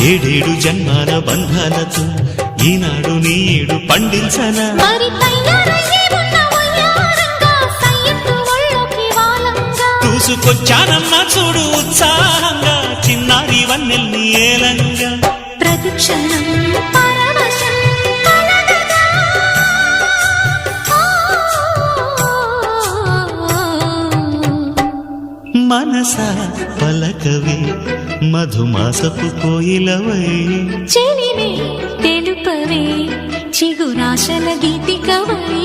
ఏడేడు జన్మాల బంధాలతో ఈనాడు నీడు పండించనా చూసుకొచ్చానమ్మా చూడు ఉత్సాహంగా చిన్నారి వన్నెల్ని ఏలంగా ప్రతిక్షణం మనసా పలకవే మధుమాసపు కోయిలవై చెలివే తెలుపవే చిగురాశల గీతికవై